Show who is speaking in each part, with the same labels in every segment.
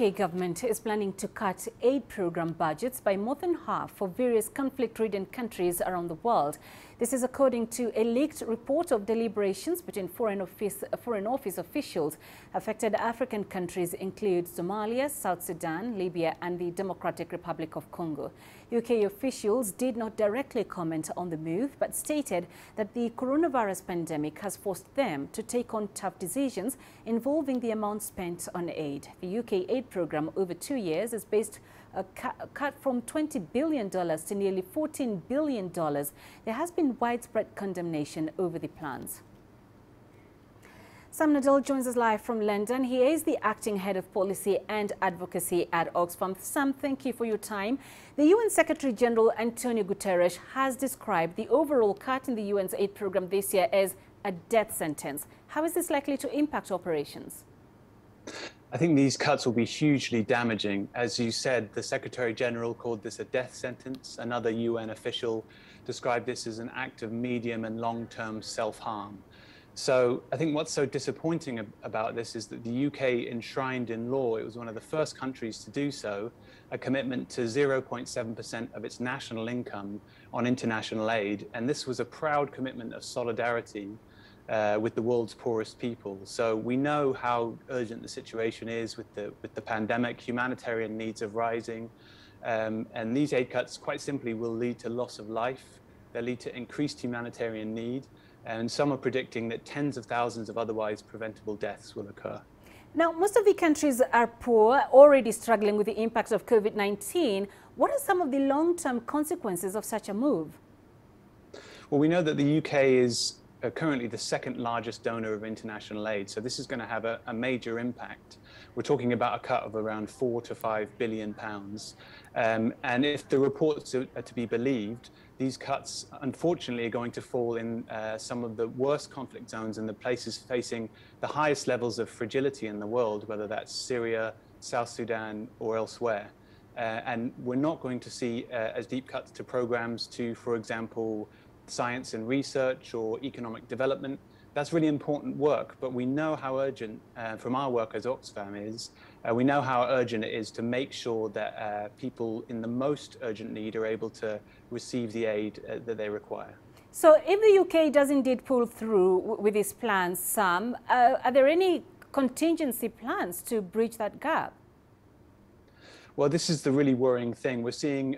Speaker 1: UK government is planning to cut aid program budgets by more than half for various conflict-ridden countries around the world. This is according to a leaked report of deliberations between Foreign Office officials. Affected African countries include Somalia, South Sudan, Libya and the Democratic Republic of Congo. UK officials did not directly comment on the move, but stated that the coronavirus pandemic has forced them to take on tough decisions involving the amount spent on aid. The UK aid program over 2 years is based a cut from $20 billion to nearly $14 billion. There has been widespread condemnation over the plans. Sam Nadel joins us live from London. He is the acting head of policy and advocacy at Oxfam. Sam, thank you for your time. The UN Secretary General Antonio Guterres has described the overall cut in the UN's aid program this year as a death sentence. How is this likely to impact operations?
Speaker 2: I think these cuts will be hugely damaging. As you said, the Secretary General called this a death sentence. Another UN official described this as an act of medium and long-term self-harm. So I think what's so disappointing about this is that the UK enshrined in law, it was one of the first countries to do so, a commitment to 0.7% of its national income on international aid. And this was a proud commitment of solidarity with the world's poorest people. So we know how urgent the situation is with the pandemic. Humanitarian needs are rising, and these aid cuts quite simply will lead to loss of life. They'll lead to increased humanitarian need, and some are predicting that tens of thousands of otherwise preventable deaths will occur.
Speaker 1: Now, most of the countries are poor, already struggling with the impacts of COVID-19. What are some of the long-term consequences of such a move?
Speaker 2: Well, we know that the UK is currently the second largest donor of international aid. So this is going to have a major impact. We're talking about a cut of around £4 to £5 billion. And if the reports are to be believed, these cuts, unfortunately, are going to fall in some of the worst conflict zones and the places facing the highest levels of fragility in the world, whether that's Syria, South Sudan, or elsewhere. And we're not going to see as deep cuts to programs to, for example, science and research or economic development. That's really important work, but we know how urgent, from our work as Oxfam we know how urgent it is to make sure that people in the most urgent need are able to receive the aid that they require.
Speaker 1: So if the UK does indeed pull through with these plans, Sam, are there any contingency plans to bridge that gap?
Speaker 2: Well, this is the really worrying thing. We're seeing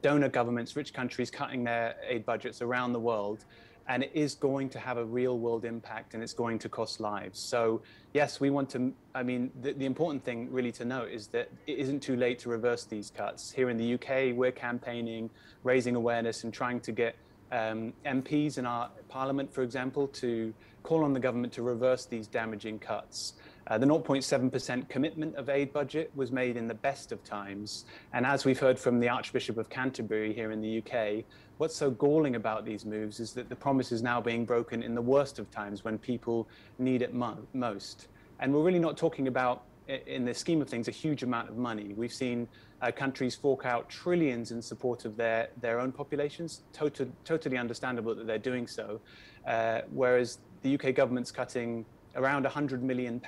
Speaker 2: donor governments, rich countries cutting their aid budgets around the world, and it is going to have a real world impact and it's going to cost lives. So yes, we want to, the important thing really to note is that it isn't too late to reverse these cuts. Here in the UK, we're campaigning, raising awareness and trying to get MPs in our parliament, for example, to call on the government to reverse these damaging cuts. The 0.7% commitment of aid budget was made in the best of times. And as we've heard from the Archbishop of Canterbury here in the UK, what's so galling about these moves is that the promise is now being broken in the worst of times when people need it most. And we're really not talking about, in the scheme of things, a huge amount of money. We've seen countries fork out trillions in support of their own populations. Totally understandable that they're doing so. Whereas the UK government's cutting around £100 million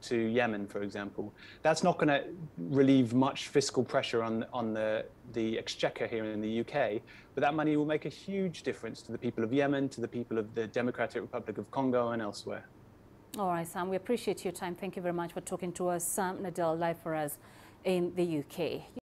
Speaker 2: to Yemen, for example. That's not going to relieve much fiscal pressure on the exchequer here in the UK, but that money will make a huge difference to the people of Yemen, to the people of the Democratic Republic of Congo and elsewhere.
Speaker 1: All right, Sam, we appreciate your time. Thank you very much for talking to us. Sam Nadel, live for us in the UK.